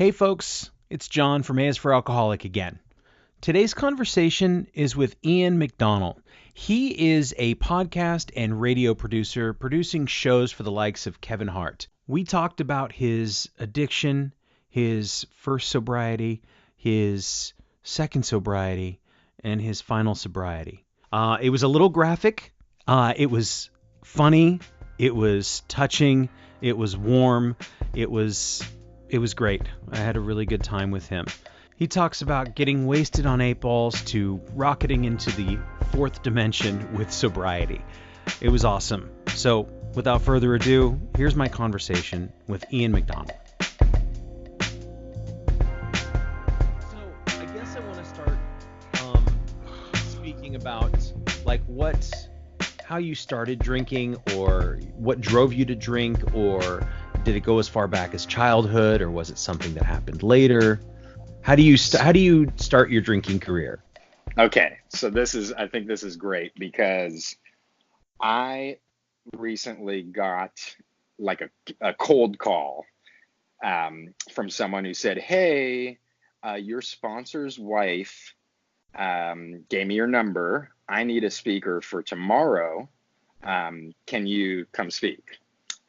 Hey folks, it's John from A is for Alcoholic again. Today's conversation is with Ian McDonnell. He is a podcast and radio producer producing shows for the likes of Kevin Hart. We talked about his addiction, his first sobriety, his second sobriety, and his final sobriety. It was a little graphic. It was funny. It was touching. It was warm. It was great. I had a really good time with him. He talks about getting wasted on 8 balls to rocketing into the fourth dimension with sobriety. It was awesome. So, without further ado, here's my conversation with Ian McDonnell. So, I guess I want to start speaking about how you started drinking, or what drove you to drink, or did it go as far back as childhood, or was it something that happened later? How do you start your drinking career? Okay, so I think this is great because I recently got like a cold call from someone who said, "Hey, your sponsor's wife gave me your number. I need a speaker for tomorrow. Can you come speak?"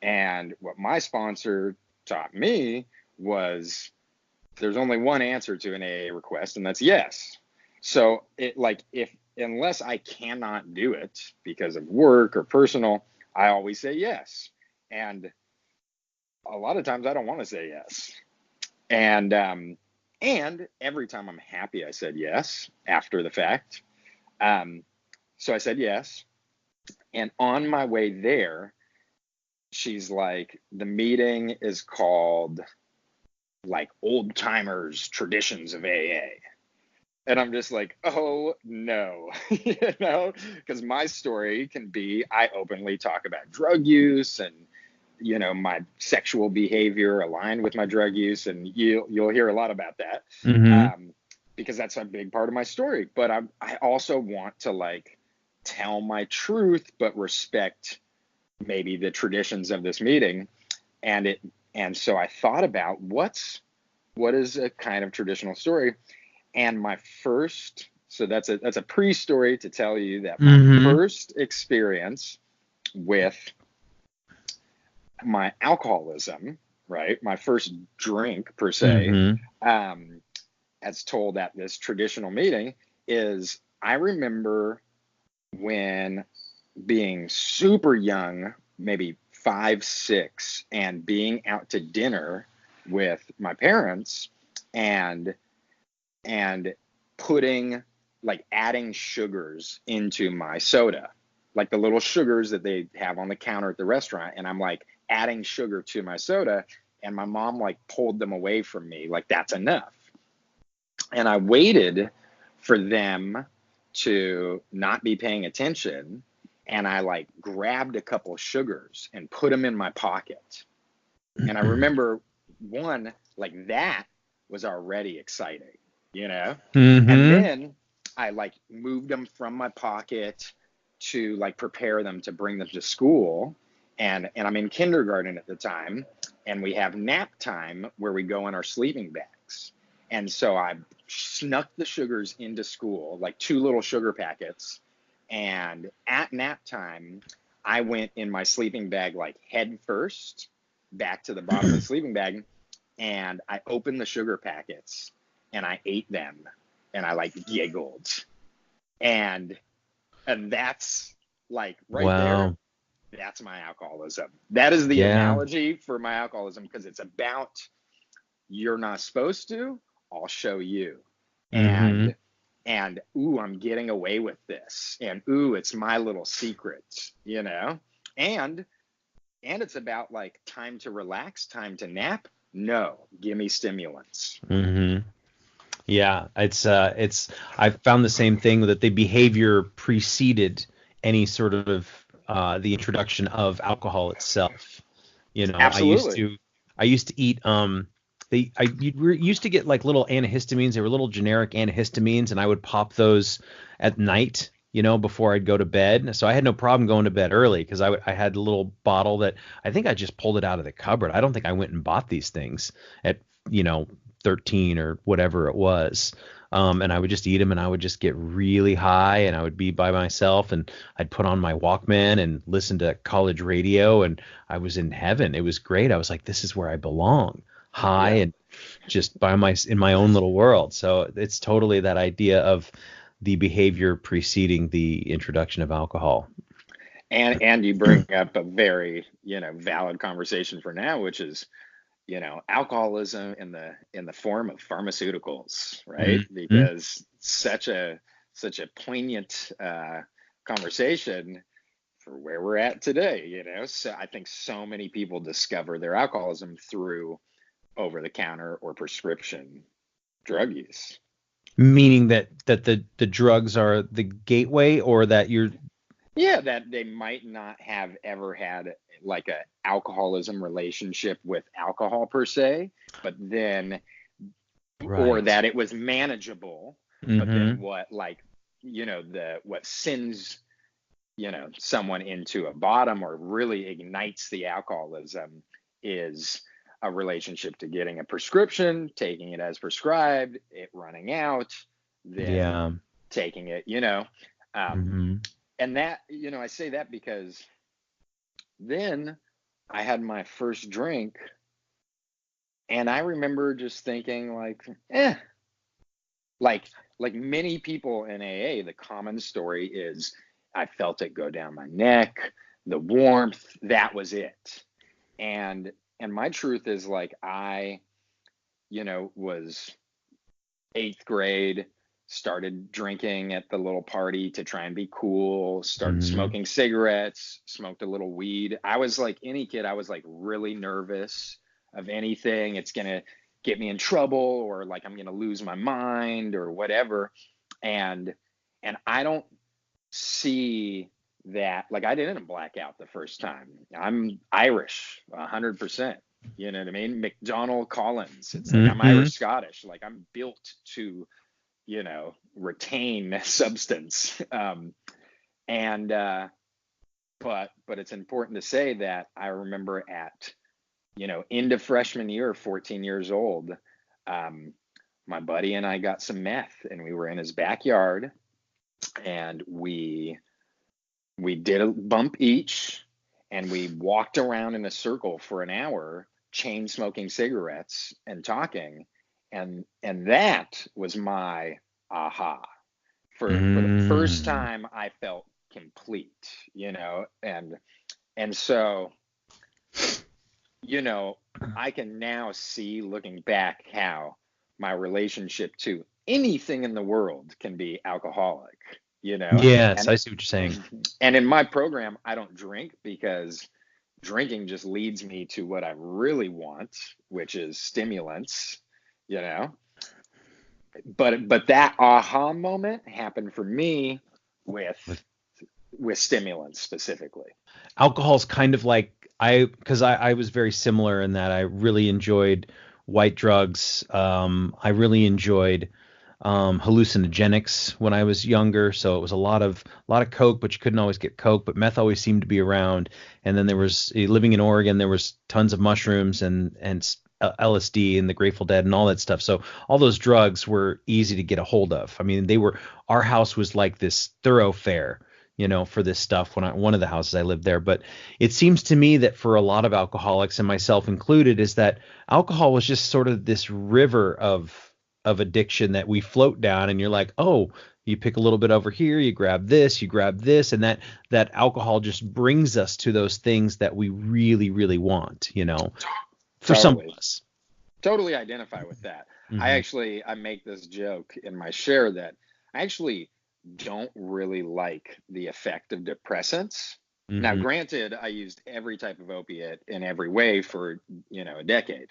And what my sponsor taught me was there's only one answer to an AA request, and that's yes. So unless I cannot do it because of work or personal, I always say yes. And a lot of times I don't want to say yes. And every time I'm happy I said yes after the fact. So I said yes. And on my way there, she's like, the meeting is called like Old Timers Traditions of AA. And I'm just like, oh no, because my story can be, I openly talk about drug use and, my sexual behavior aligned with my drug use. And you'll hear a lot about that because that's a big part of my story. But I also want to tell my truth, but respect maybe the traditions of this meeting. And so I thought about what is a kind of traditional story. And so that's a pre-story to tell you that my first experience with my alcoholism, right? My first drink per se, as told at this traditional meeting, is I remember when being super young, maybe 5, 6, and being out to dinner with my parents and putting adding sugars into my soda, like the little sugars that they have on the counter at the restaurant. And I'm adding sugar to my soda, and my mom pulled them away from me, that's enough. And I waited for them to not be paying attention, and I grabbed a couple of sugars and put them in my pocket. And I remember one that was already exciting, And then I moved them from my pocket to prepare them to bring them to school. And I'm in kindergarten at the time, and we have nap time where we go in our sleeping bags. And so I snuck the sugars into school, 2 little sugar packets. And at nap time, I went in my sleeping bag head first back to the bottom of the sleeping bag, and I opened the sugar packets and I ate them, and I giggled. And that's right there. That's my alcoholism. That is the analogy for my alcoholism, because it's about, you're not supposed to, I'll show you. And ooh, I'm getting away with this. And ooh, it's my little secret, And it's about time to relax, time to nap. No, give me stimulants. Yeah, it's I found the same thing, that the behavior preceded any sort of the introduction of alcohol itself. Absolutely. I used to eat used to get little antihistamines. They were little generic antihistamines, and I would pop those at night, before I'd go to bed. So I had no problem going to bed early, because I had a little bottle that I think I just pulled it out of the cupboard. I don't think I went and bought these things at 13 or whatever it was. And I would just eat them and I would just get really high and I would be by myself and I'd put on my Walkman and listen to college radio and I was in heaven. It was great. I was like, this is where I belong, high Yeah. and just in my own little world. So it's totally that idea of the behavior preceding the introduction of alcohol. And you bring up a very, valid conversation for now, which is, alcoholism in the form of pharmaceuticals, right? Mm-hmm. Because such a poignant conversation for where we're at today, So I think so many people discover their alcoholism through over-the-counter or prescription drug use. Meaning that the drugs are the gateway or that you're Yeah, that they might not have ever had like a alcoholism relationship with alcohol per se, but then, or right. that it was manageable, but then Mm-hmm. what sends, someone into a bottom or really ignites the alcoholism is a relationship to getting a prescription, taking it as prescribed, it running out, then Yeah. taking it, um, Mm-hmm. and that, I say that because then I had my first drink and I remember just thinking like like many people in AA, the common story is I felt it go down my neck, the warmth, that was it. And my truth is like I, was eighth grade, started drinking at the little party to try and be cool, started Mm-hmm. smoking cigarettes, smoked a little weed. I was like any kid, I was like really nervous of anything. It's going to get me in trouble or like I'm going to lose my mind or whatever. And I don't see that like I didn't black out the first time. I'm Irish 100%. You know what I mean? McDonnell Collins. It's like I'm Mm-hmm. Irish Scottish. Like I'm built to, retain substance. And but it's important to say that I remember at, into freshman year, 14 years old, um, my buddy and I got some meth and we were in his backyard and we did a bump each and we walked around in a circle for an hour chain smoking cigarettes and talking and that was my aha for the first Mm-hmm. time I felt complete, and so you know I can now see looking back how my relationship to anything in the world can be alcoholic, Yes, and I see what you're saying. and in my program I don't drink because drinking just leads me to what I really want, which is stimulants, you know. But that aha moment happened for me with With stimulants specifically. alcohol's kind of like because I was very similar in that I really enjoyed white drugs. I really enjoyed hallucinogenics when I was younger. So it was a lot of coke, but you couldn't always get coke. But meth always seemed to be around. And then there was living in Oregon, there was tons of mushrooms and LSD and the Grateful Dead and all that stuff. So all those drugs were easy to get a hold of. I mean, our house was like this thoroughfare, for this stuff when one of the houses I lived there. But it seems to me that for a lot of alcoholics and myself included, is that alcohol was just sort of this river of addiction that we float down and you're like, oh, you pick a little bit over here, you grab this, and that alcohol just brings us to those things that we really, really want, for some of Totally. us. Totally identify with that. Hmm. I make this joke in my share that I actually don't really like the effect of depressants. Now, Hmm. granted, I used every type of opiate in every way for, a decade,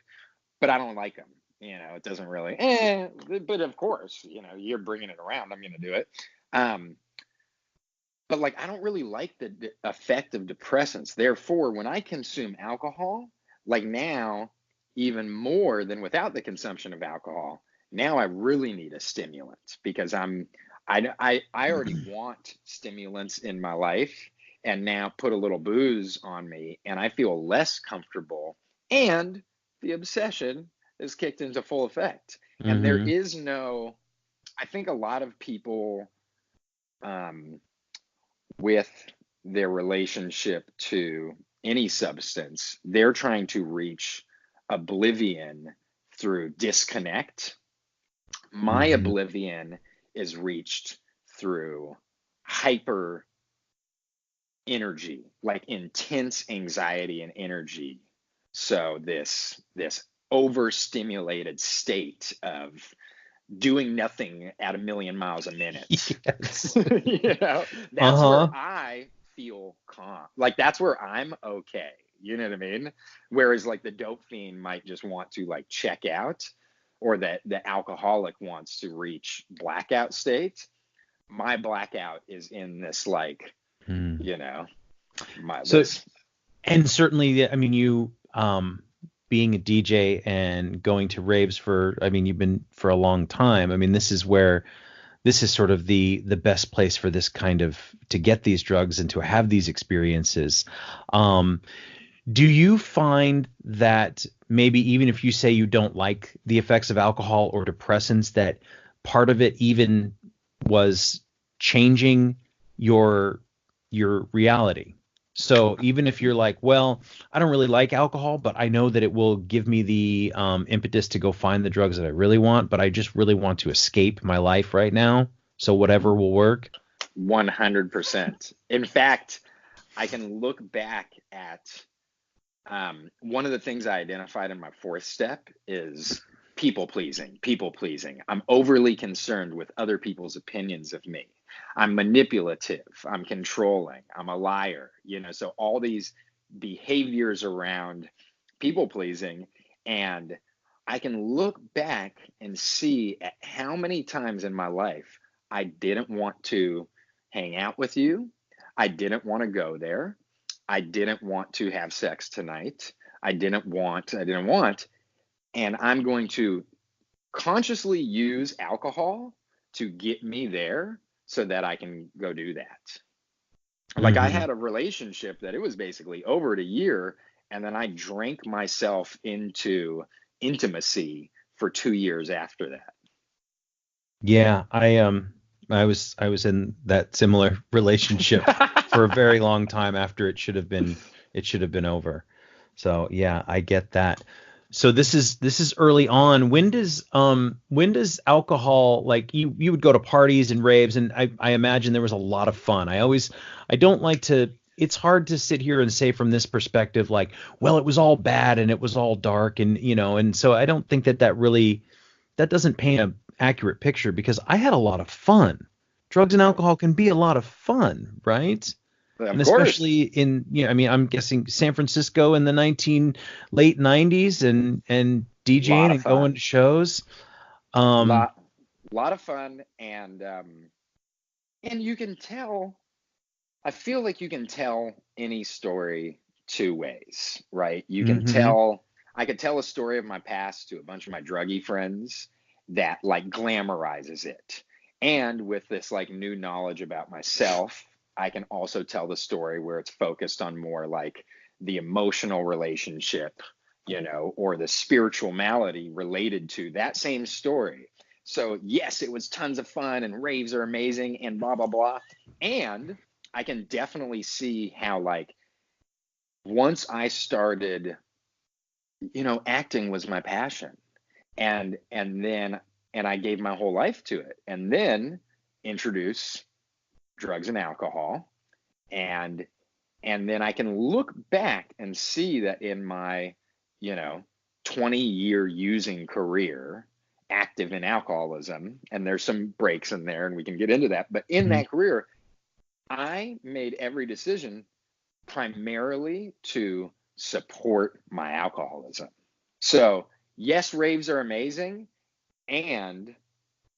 but I don't like them. It doesn't really, but of course, you're bringing it around. I'm going to do it. Um, but like, I don't really like the effect of depressants. Therefore, when I consume alcohol, like now, even more than without the consumption of alcohol, now I really need a stimulant because I already want stimulants in my life, and now put a little booze on me, and I feel less comfortable, and the obsession is kicked into full effect. And there Mm-hmm. is no, I think a lot of people with their relationship to any substance, they're trying to reach oblivion through disconnect. My Mm-hmm. oblivion is reached through hyper energy, like intense anxiety and energy. So this overstimulated state of doing nothing at 1,000,000 miles a minute. Yes. That's where Uh-huh. I feel calm. Like that's where I'm okay. You know what I mean? Whereas like the dope fiend might just want to like check out, or that the alcoholic wants to reach blackout state. My blackout is in this like, Hmm. you know, my So, this and certainly, I mean, you being a DJ and going to raves for, I mean, you've been for a long time. I mean, this is sort of the best place for this kind of to get these drugs and to have these experiences. Um, do you find that maybe even if you say you don't like the effects of alcohol or depressants, that part of it even was changing your your reality? So even if you're like, well, I don't really like alcohol, but I know that it will give me the impetus to go find the drugs that I really want, but I just really want to escape my life right now. So whatever will work. 100%. In fact, I can look back at one of the things I identified in my fourth step is people pleasing. People pleasing. I'm overly concerned with other people's opinions of me. I'm manipulative. I'm controlling. I'm a liar. So all these behaviors around people pleasing. And I can look back and see at how many times in my life I didn't want to hang out with you. I didn't want to go there. I didn't want to have sex tonight. I didn't want, and I'm going to consciously use alcohol to get me there so that I can go do that. Like I Hmm. had a relationship that it was basically over a year, and then I drank myself into intimacy for 2 years after that. Yeah, I was in that similar relationship for a very long time after it should have been over. So yeah, I get that. So this is early on. When does alcohol, like you would go to parties and raves, and I imagine there was a lot of fun. I don't like to, it's hard to sit here and say from this perspective like, well, it was all bad and it was all dark, and and so I don't think that doesn't paint an accurate picture, because I had a lot of fun. Drugs and alcohol can be a lot of fun, right? Of And course, especially in, I mean, I'm guessing San Francisco in the late 90s, and a lot DJing of and going fun, to shows. Um, lot lot of fun, and you can tell. I feel like you can tell any story two ways, right? mhm. I could tell a story of my past to a bunch of my druggy friends that like glamorizes it. And with this like new knowledge about myself, I can also tell the story where it's focused on more like the emotional relationship, or the spiritual malady related to that same story. So, yes, it was tons of fun and raves are amazing and blah, blah, blah. And I can definitely see how, like, once I started, acting was my passion. And I gave my whole life to it. And then introduce drugs and alcohol. And and then I can look back and see that in my, you know, 20-year using career, active in alcoholism, and there's some breaks in there and we can get into that. But in Mhm. that career, I made every decision primarily to support my alcoholism. So, yes, raves are amazing. And,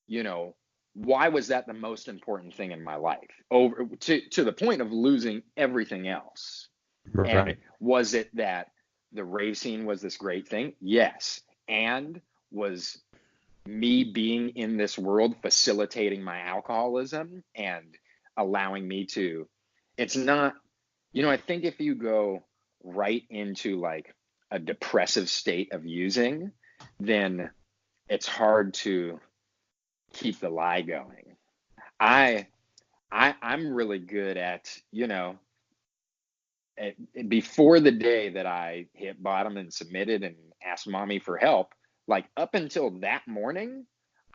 you know, why was that the most important thing in my life? Over to the point of losing everything else. And Right. was it that the rave scene was this great thing? Yes. And was me being in this world facilitating my alcoholism and allowing me to, it's not, I think if you go right into like a depressive state of using, then it's hard to keep the lie going. I'm really good at, before the day that I hit bottom and submitted and asked mommy for help, like up until that morning,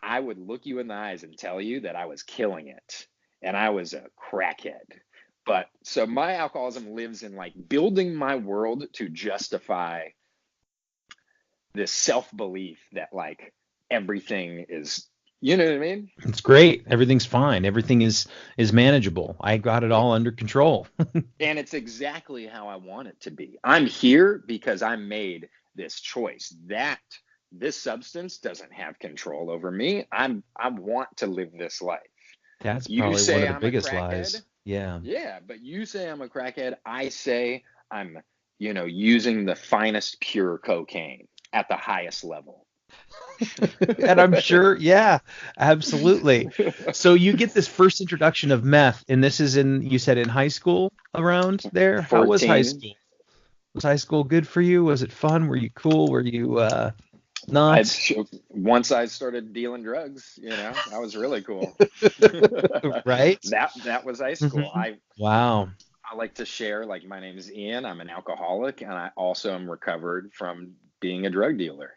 I would look you in the eyes and tell you that I was killing it and I was a crackhead. But so my alcoholism lives in like building my world to justify this self-belief that like everything is, you know what I mean? It's great. Everything's fine. Everything is manageable. I got it all under control. And it's exactly how I want it to be. I'm here because I made this choice that this substance doesn't have control over me. I want to live this life. That's You probably one say of the I'm a biggest crackhead. lies. Yeah. Yeah, but you say I'm a crackhead. I say I'm, using the finest pure cocaine at the highest level. And I'm sure, yeah, absolutely. So you get this first introduction of meth, and this is you said in high school around there? How was high 14. school? Was high school good for you? Was it fun? Were you cool? Were you I not? once I started dealing drugs, I was really cool. Right? That was high school. Hmm. Wow. I like to share, like, my name is Ian. I'm an alcoholic, and I also am recovered from being a drug dealer.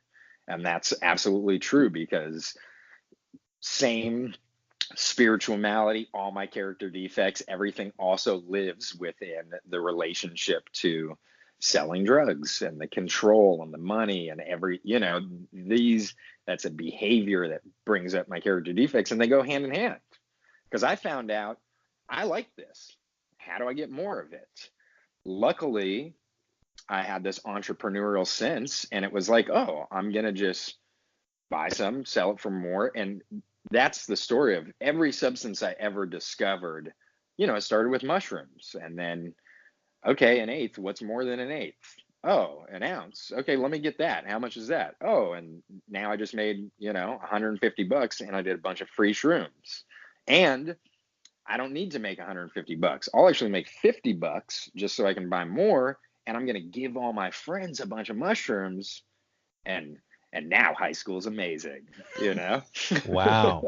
And that's absolutely true because same spiritual malady, all my character defects, everything also lives within the relationship to selling drugs and the control and the money and that's a behavior that brings up my character defects, and they go hand in hand because I found out I like this. How do I get more of it? Luckily, I had this entrepreneurial sense, and it was like, oh, I'm going to just buy some, sell it for more. And that's the story of every substance I ever discovered. It started with mushrooms, and then, okay, an eighth, what's more than an eighth? Oh, an ounce. Okay, let me get that. How much is that? Oh, and now I just made, $150 and I did a bunch of free shrooms. And I don't need to make $150. I'll actually make $50 just so I can buy more. And I'm going to give all my friends a bunch of mushrooms. And now high school is amazing, Wow.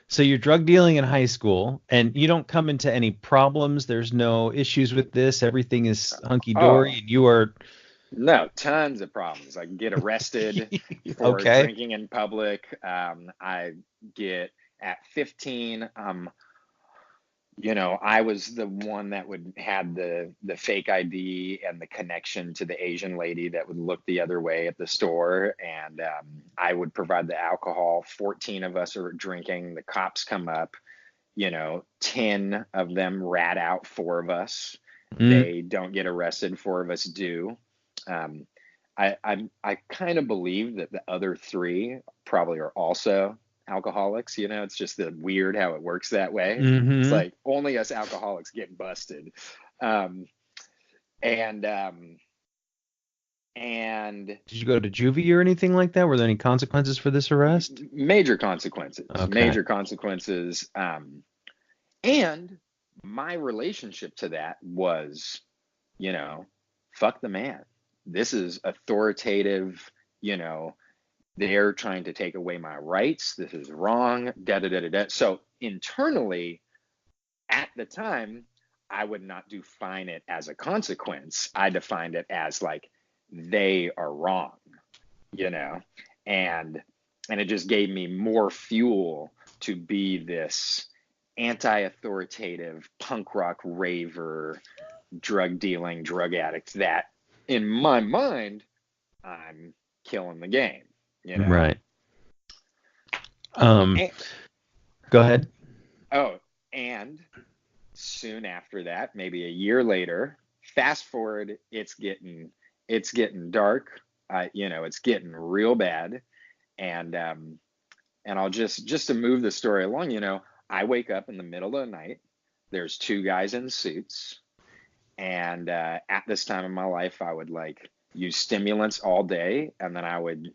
So you're drug dealing in high school, and you don't come into any problems. There's no issues with this. Everything is hunky dory, Oh, and you are no, tons of problems. I can get arrested for okay. drinking in public. I get at 15. I was the one that would had the fake ID and the connection to the Asian lady that would look the other way at the store, and I would provide the alcohol. 14 of us are drinking. The cops come up. 10 of them rat out 4 of us. Mm, They don't get arrested. 4 of us do. Um, I kind of believe that the other 3 probably are also alcoholics. It's just the weird how it works that way. It's mm-hmm. like only us alcoholics get busted. Um, and and Did you go to juvie or anything like that? Were there any consequences for this arrest? major consequences, Okay. major consequences. And my relationship to that was, fuck the man. This is authoritative, they're trying to take away my rights. This is wrong. Da da da da da. So internally, at the time, I would not define it as a consequence. I defined it as like they are wrong, you know, and it just gave me more fuel to be this anti-authoritative punk rock raver, drug dealing, drug addict that in my mind, I'm killing the game. Right. Um, And, Go ahead. oh, and soon after that, maybe a year later, fast forward, it's getting dark. It's getting real bad. And I'll just to move the story along, I wake up in the middle of the night. There's 2 guys in suits. And at this time in my life, I would like use stimulants all day, and then I would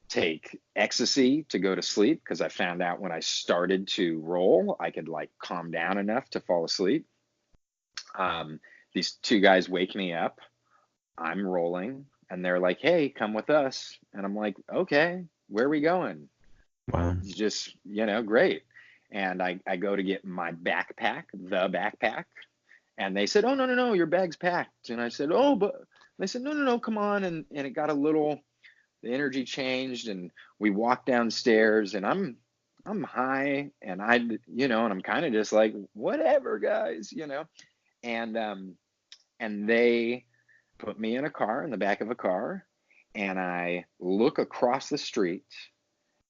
take ecstasy to go to sleep because I found out when I started to roll, I could like calm down enough to fall asleep. These 2 guys wake me up. I'm rolling. And they're like, hey, come with us. And I'm like, okay, where are we going? Wow. It's just, great. And I go to get my backpack, the backpack. And they said, oh, no, no, no, your bag's packed. And I said, oh, but they said, no, no, no, come on. And it got the energy changed, and we walked downstairs, and I'm high, and and I'm kind of just like, whatever, guys, and they put me in the back of a car, and I look across the street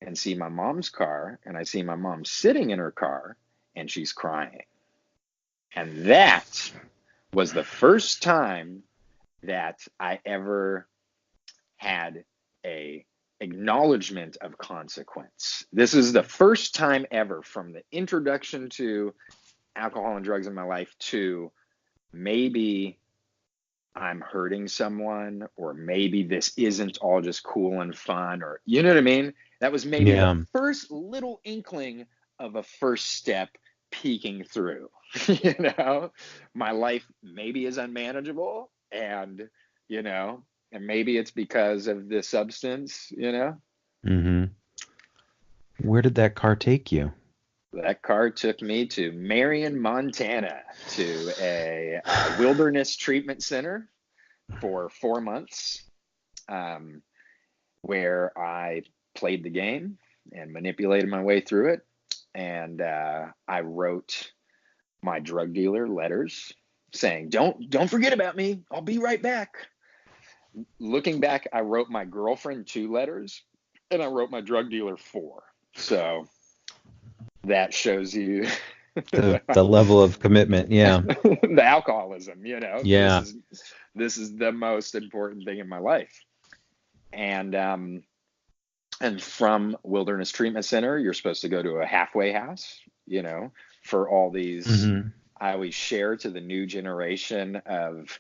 and see my mom's car, and I see my mom sitting in her car, and she's crying. And that was the first time that I ever had a acknowledgement of consequence. This is the first time ever, from the introduction to alcohol and drugs in my life to maybe I'm hurting someone, or maybe this isn't all just cool and fun, or you know what I mean? That was maybe the first little inkling of a first step peeking through. My life maybe is unmanageable, and and maybe it's because of the substance. Mm-hmm. Where did that car take you? That car took me to Marion, Montana, to a wilderness treatment center for 4 months, where I played the game and manipulated my way through it. And I wrote my drug dealer letters saying, don't forget about me. I'll be right back. Looking back, I wrote my girlfriend 2 letters, and I wrote my drug dealer 4. So that shows you the level of commitment. Yeah. The alcoholism, Yeah. This is the most important thing in my life. And from Wilderness Treatment Center, you're supposed to go to a halfway house, for all these. Mm-hmm. I always share to the new generation of,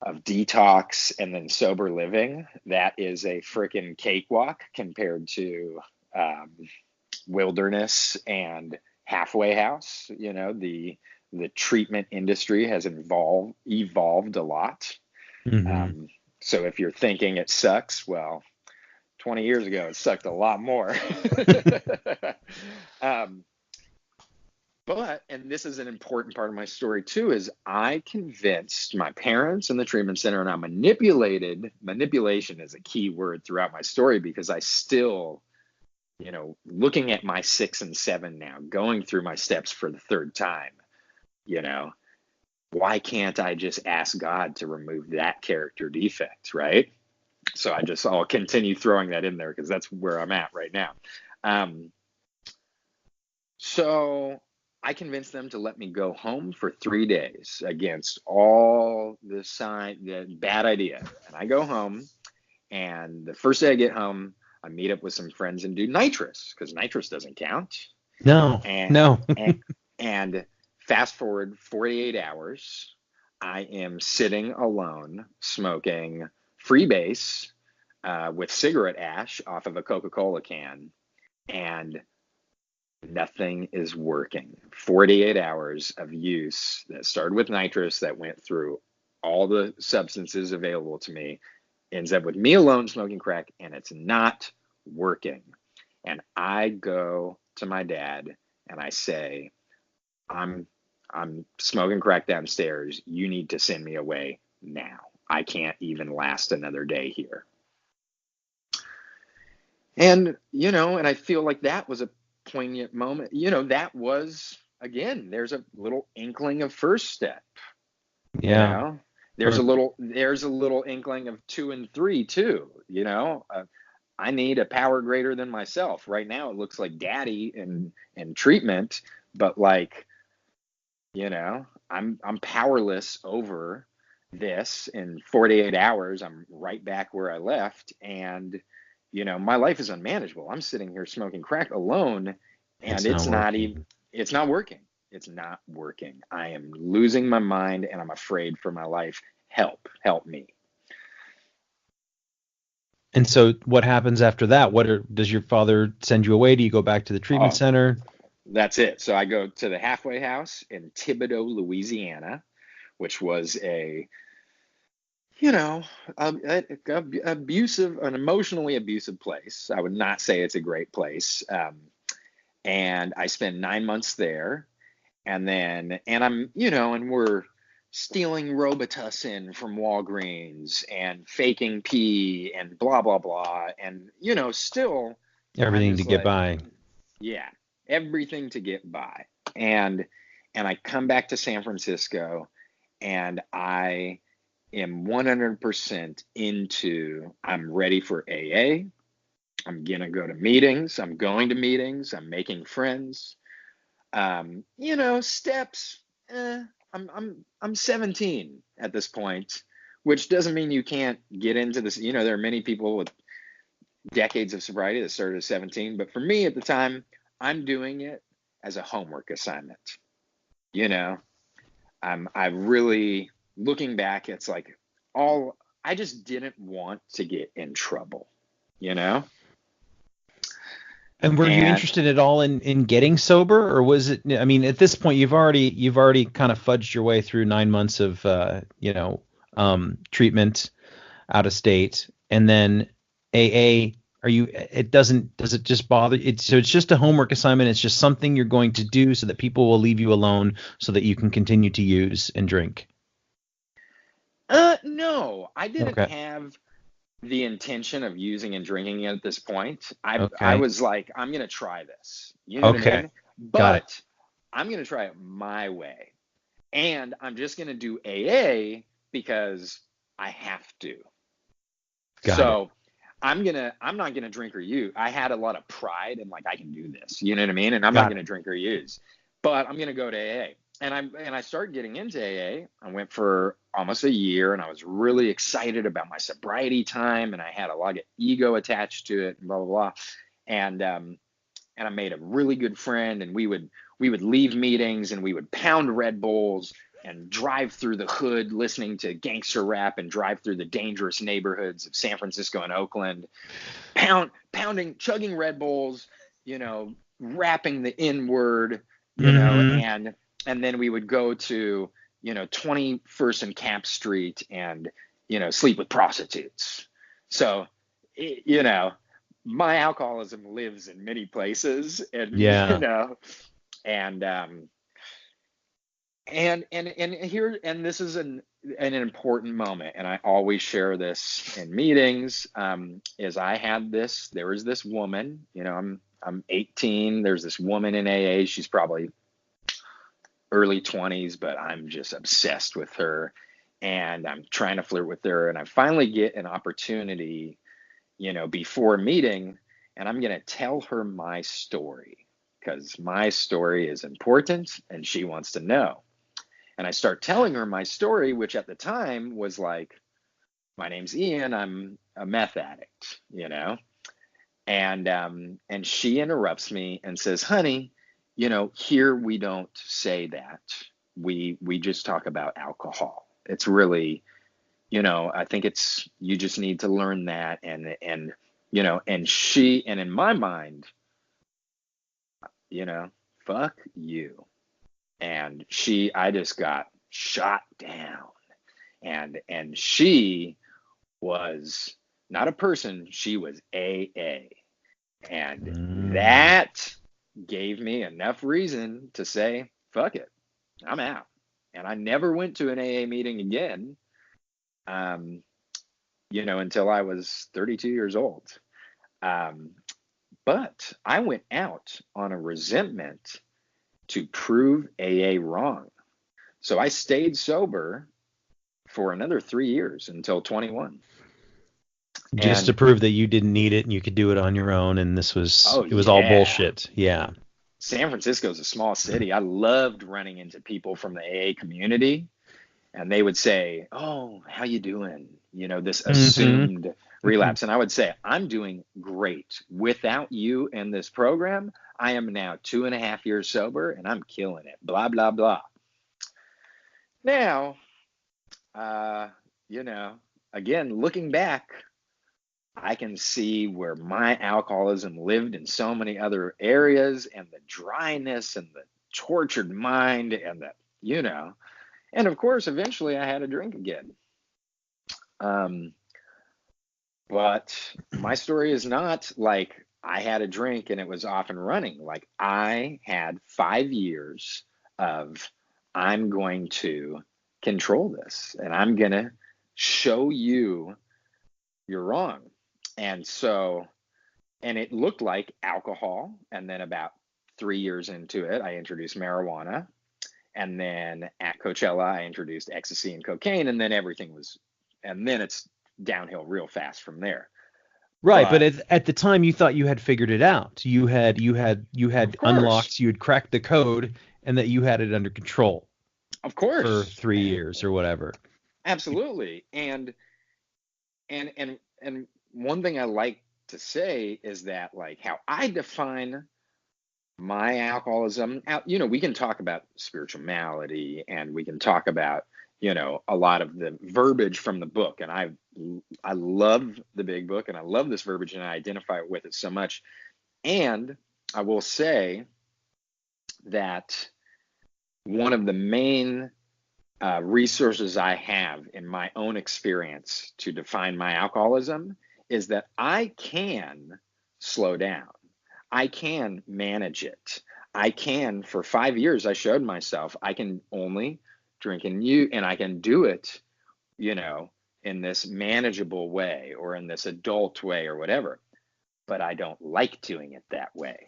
of detox and then sober living. That is a freaking cakewalk compared to wilderness and halfway house. The treatment industry has evolved a lot. Mm-hmm. So if you're thinking it sucks, well, 20 years ago it sucked a lot more. But, and this is an important part of my story too, is I convinced my parents in the treatment center, and I manipulation is a key word throughout my story, because I still, looking at my 6 and 7 now, going through my steps for the 3rd time, why can't I just ask God to remove that character defect, right? So I'll continue throwing that in there, because that's where I'm at right now. So I convinced them to let me go home for 3 days against all the bad idea. And I go home, and the first day I get home, I meet up with some friends and do nitrous, because nitrous doesn't count. No. And fast forward 48 hours, I am sitting alone smoking freebase with cigarette ash off of a Coca-Cola can, and nothing is working. 48 hours of use that started with nitrous, that went through all the substances available to me, ends up with me alone smoking crack, and it's not working. And I go to my dad and I say, I'm smoking crack downstairs. You need to send me away now. I can't even last another day here. And, and I feel like that was a poignant moment. That was, again, there's a little inkling of first step. Yeah. There's a little inkling of 2 and 3 too. I need a power greater than myself. Right now it looks like daddy and treatment, but like, I'm powerless over this. In 48 hours, I'm right back where I left, and my life is unmanageable. I'm sitting here smoking crack alone, and it's not working. It's not working. I am losing my mind, and I'm afraid for my life. Help me. And so what happens after that? Does your father send you away? Do you go back to the treatment center? That's it. So I go to the halfway house in Thibodaux, Louisiana, which was a you know, abusive, an emotionally abusive place. I would not say it's a great place. And I spent 9 months there. And I'm, and we're stealing Robitussin from Walgreens and faking pee and blah, blah, blah. And, still, I'm Everything to just get like, by. yeah, everything to get by. And, and I come back to San Francisco and I am 100% into, I'm ready for AA. I'm going to go to meetings. I'm going to meetings. I'm making friends. Steps. I'm 17 at this point, which doesn't mean you can't get into this. There are many people with decades of sobriety that started at 17, but for me at the time, I'm doing it as a homework assignment. You know, I really looking back, it's like all I just didn't want to get in trouble. You know, And were you and interested at all in getting sober, or was it? I mean, at this point, you've already kind of fudged your way through 9 months of treatment out of state, and then AA. Are you? It doesn't. Does it just bother? So it's just a homework assignment. It's just something you're going to do so that people will leave you alone, so that you can continue to use and drink. no, I didn't Okay. have the intention of using and drinking it at this point. I Okay. was like, I'm gonna try this. You know what I Okay. mean? Got it. But I'm gonna try it my way. And I'm just gonna do AA because I have to. Got it. So I'm not gonna drink or use. I had a lot of pride and like I can do this. You know what I mean? And I'm not Got gonna it. drink or use. But I'm gonna go to AA. And I started getting into AA. I went for almost a year and I was really excited about my sobriety time and I had a lot of ego attached to it and blah blah blah. And and I made a really good friend and we would leave meetings and we would pound Red Bulls and drive through the hood listening to gangster rap and drive through the dangerous neighborhoods of San Francisco and Oakland, pounding, chugging Red Bulls, rapping the N word, Mm-hmm. and then we would go to, 21st and Camp Street and, sleep with prostitutes. So, you know, my alcoholism lives in many places and, Yeah. and, and here and this is an important moment and I always share this in meetings is there was this woman, I'm 18, there's this woman in AA, she's probably early 20s, but I'm just obsessed with her and I'm trying to flirt with her and I finally get an opportunity, before a meeting and I'm going to tell her my story because my story is important and she wants to know. And I start telling her my story, which at the time was like, my name's Ian, I'm a meth addict, and she interrupts me and says, honey, here we don't say that. We just talk about alcohol. It's really, I think it's you just need to learn that and in my mind, you know, fuck you. And I just got shot down. And she was not a person, she was AA. And Mm. that gave me enough reason to say, fuck it, I'm out. And I never went to an AA meeting again, um, until I was 32 years old. Um, but I went out on a resentment to prove AA wrong. So I stayed sober for another 3 years until 21. Just to And prove that you didn't need it and you could do it on your own, and oh, it was all yeah. bullshit. Yeah. San Francisco is a small city. I loved running into people from the AA community and they would say, "Oh, how you doing?" This Mm-hmm. assumed relapse. And I would say, "I'm doing great. Without you and this program, I am now 2.5 years sober and I'm killing it." Blah, blah, blah. Now, uh, you know, again, looking back, I can see where my alcoholism lived in so many other areas and the dryness and the tortured mind and and of course, eventually I had a drink again. But my story is not like I had a drink and it was off and running. Like I had 5 years of I'm going to control this and I'm going to show you you're wrong. And so, and it looked like alcohol. And then about 3 years into it, I introduced marijuana. And then at Coachella, I introduced ecstasy and cocaine. And then and then it's downhill real fast from there. Right, but But at the time you thought you had figured it out. You of had course, unlocks, you had cracked the code, and that you had it under control of for course, 3 years or whatever. absolutely. And one thing I like to say is that like how I define my alcoholism, we can talk about spiritual malady and we can talk about, a lot of the verbiage from the book. And I love the big book and I love this verbiage and I identify with it so much. And I will say that one of the main resources I have in my own experience to define my alcoholism is that I can slow down. I can manage it. I can, for 5 years, I showed myself I can only drink and I can do it, in this manageable way or in this adult way or whatever. But I don't like doing it that way.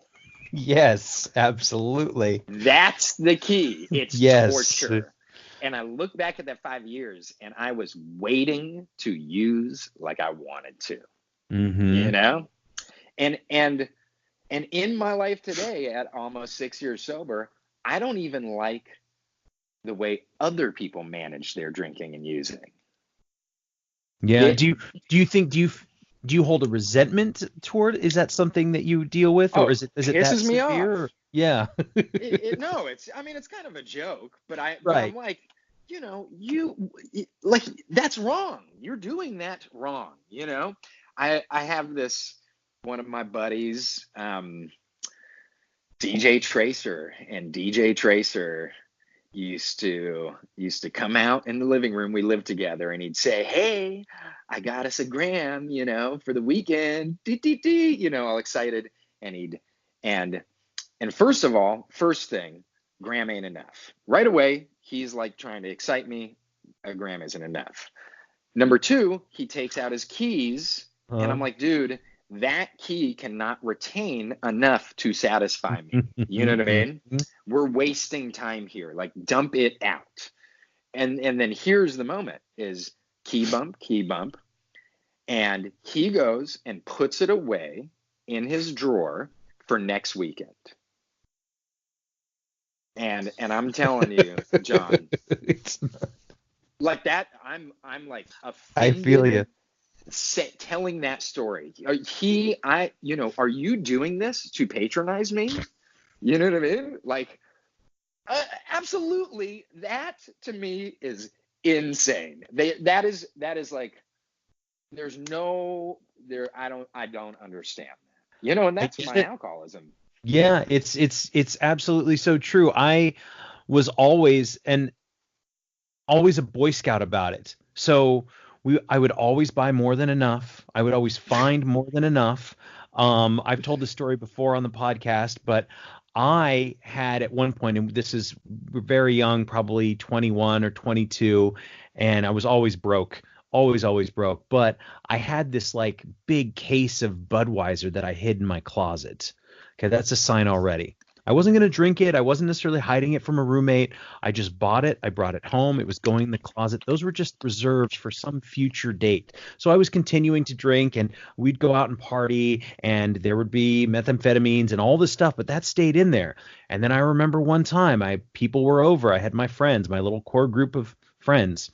Yes, absolutely. That's the key. It's Yes. torture. And I look back at that 5 years and I was waiting to use like I wanted to, Mm-hmm. And in my life today at almost 6 years sober, I don't even like the way other people manage their drinking and using. Yeah. It, Do you hold a resentment toward? Is that something that you deal with, or is it that pisses me severe? off. Yeah. No, it's kind of a joke, but I'm Right. like, like that's wrong. You're doing that wrong. I have one of my buddies, DJ Tracer, and DJ Tracer used to come out in the living room. We lived together, and he'd say, "Hey, I got us a gram, for the weekend." All excited, and and first of all, first thing, gram ain't enough. Right away, he's like trying to excite me. A gram isn't enough. Number two, he takes out his keys, and I'm like, dude, that key cannot retain enough to satisfy me. You know what I mean? We're wasting time here. Like, dump it out. And then here's the moment is key bump. And he goes and puts it away in his drawer for next weekend. And I'm telling you, John, It's not, like that, I'm like I feel you. offended telling that story. Are you doing this to patronize me? You know what I mean? Like, absolutely. That to me is insane. That is like, there's no there. I don't understand that. And I that's get my it. alcoholism. Yeah, it's absolutely so true. I was always a Boy Scout about it. So I would always buy more than enough. I would always find more than enough. I've told this story before on the podcast, but I had at one point, and this is very young, probably 21 or 22, and I was always broke, always broke. But I had this like big case of Budweiser that I hid in my closet. Okay, that's a sign already. I wasn't going to drink it. I wasn't necessarily hiding it from a roommate. I just bought it. I brought it home. It was going in the closet. Those were just reserved for some future date. So I was continuing to drink, and we'd go out and party, and there would be methamphetamines and all this stuff, but that stayed in there. And then I remember one time people were over. I had my friends, my little core group of friends,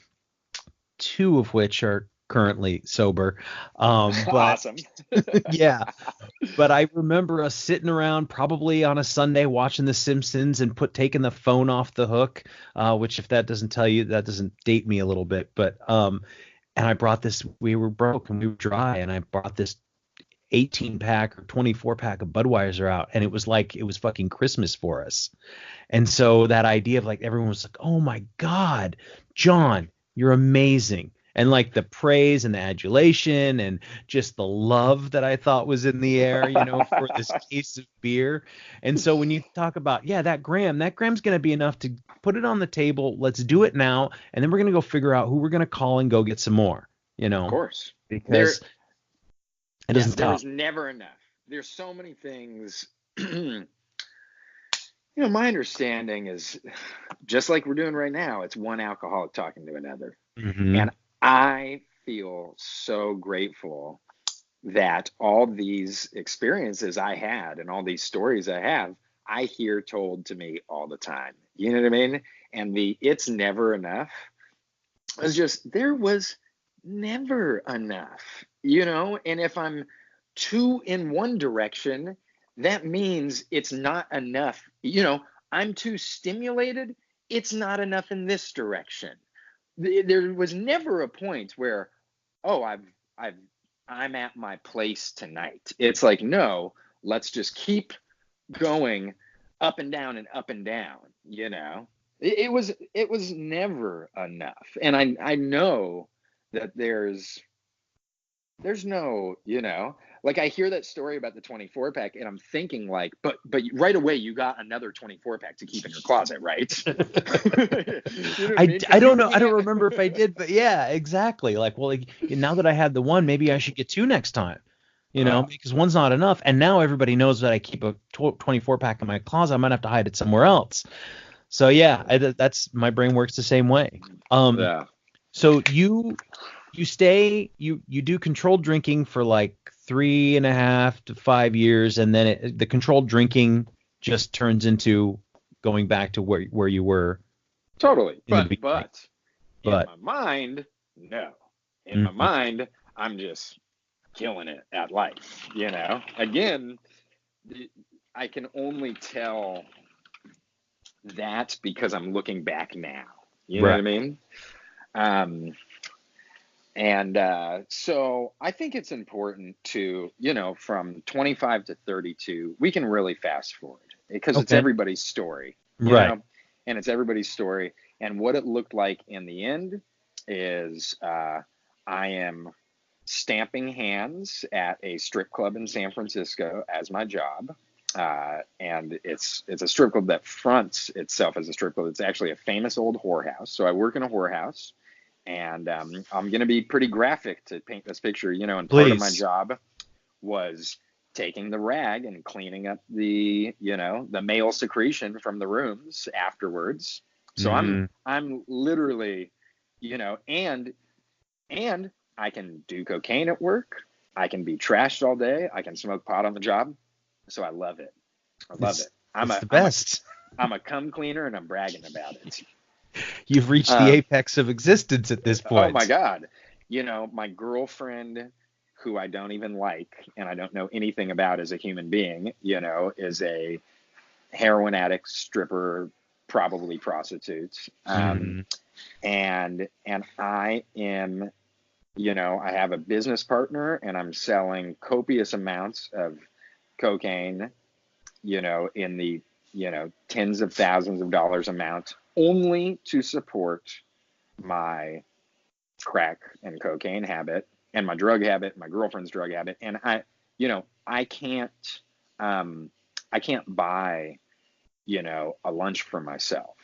two of which are currently sober. But Awesome. yeah, but I remember us sitting around probably on a Sunday watching The Simpsons and taking the phone off the hook, which if that doesn't tell you, that doesn't date me a little bit. But and I brought this. We were broke and we were dry, and I brought this 18 pack or 24 pack of Budweiser out, and it was like it was fucking Christmas for us. And so that idea of like everyone was like, "Oh my God, John, you're amazing." and like the praise and the adulation and just the love that I thought was in the air, for this case of beer. And so when you talk about, yeah, that gram's going to be enough to put it on the table. Let's do it now. And then we're going to go figure out who we're going to call and go get some more, Of course. because it doesn't there stop. is never enough. There's so many things. My understanding is just like we're doing right now, it's one alcoholic talking to another. Mm-hmm. And I feel so grateful that all these experiences I had and all these stories I have, I hear told to me all the time. You know what I mean? And it's never enough. It's just, there was never enough, and if I'm too in one direction, that means it's not enough. I'm too stimulated, it's not enough in this direction. There was never a point where, oh, I'm at my place tonight. It's like, no, let's just keep going up and down and up and down. It was never enough. And I know that there's no, like I hear that story about the 24 pack and I'm thinking like, but right away you got another 24 pack to keep in your closet, right? I don't know. I don't remember if I did, but yeah, exactly. Like, well, now that I had the one, maybe I should get two next time, because one's not enough. And now everybody knows that I keep a 24 pack in my closet. I might have to hide it somewhere else. So yeah, that's my brain works the same way. Yeah. So you do controlled drinking for like 3.5 to 5 years, and then the controlled drinking just turns into going back to where you were. Totally. But in my mind, no. In Mm-hmm. my mind, I'm just killing it at life. Again, I can only tell that because I'm looking back now. You know what I mean? So I think it's important to, from 25 to 32, we can really fast forward because it's everybody's story, you know, and it's everybody's story. And what it looked like in the end is I am stamping hands at a strip club in San Francisco as my job. And it's a strip club that fronts itself as a strip club. It's actually a famous old whorehouse. So I work in a whorehouse. And I'm going to be pretty graphic to paint this picture, and part of my job was taking the rag and cleaning up the male secretion from the rooms afterwards. So I'm literally, and I can do cocaine at work. I can be trashed all day. I can smoke pot on the job. So I love it. It's the best. I'm a cum cleaner and I'm bragging about it. You've reached the apex of existence at this point. Oh my God. My girlfriend, who I don't even like and I don't know anything about as a human being, is a heroin addict, stripper, probably prostitute. And I am, I have a business partner and I'm selling copious amounts of cocaine, in the, tens of thousands of dollars amount, only to support my crack and cocaine habit and my drug habit, my girlfriend's drug habit. And I can't buy, a lunch for myself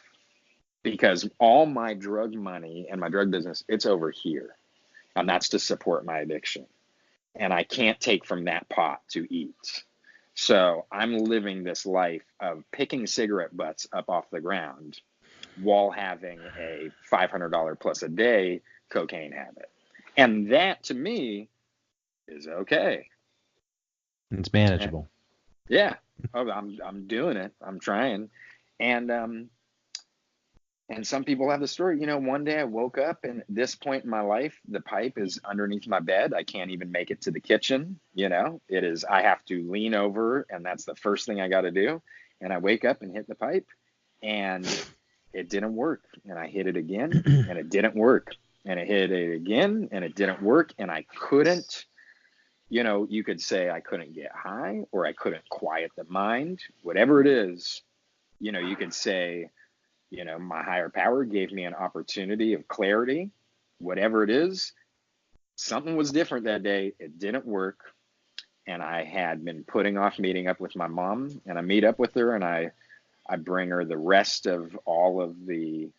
because all my drug money and my drug business, it's over here. And that's to support my addiction. And I can't take from that pot to eat. So I'm living this life of picking cigarette butts up off the ground while having a $500 plus a day cocaine habit. And that to me is okay. It's manageable. Yeah. I'm doing it. I'm trying. And some people have the story, one day I woke up and at this point in my life, the pipe is underneath my bed. I can't even make it to the kitchen. It is, I have to lean over and that's the first thing I got to do. And I wake up and hit the pipe and it didn't work. And I hit it again and it didn't work. And I hit it again and it didn't work. And I couldn't, you could say I couldn't get high or I couldn't quiet the mind, whatever it is, you could say, my higher power gave me an opportunity of clarity whatever it is, something was different that day. It didn't work. And I had been putting off meeting up with my mom, and I meet up with her, and I bring her the rest of all of the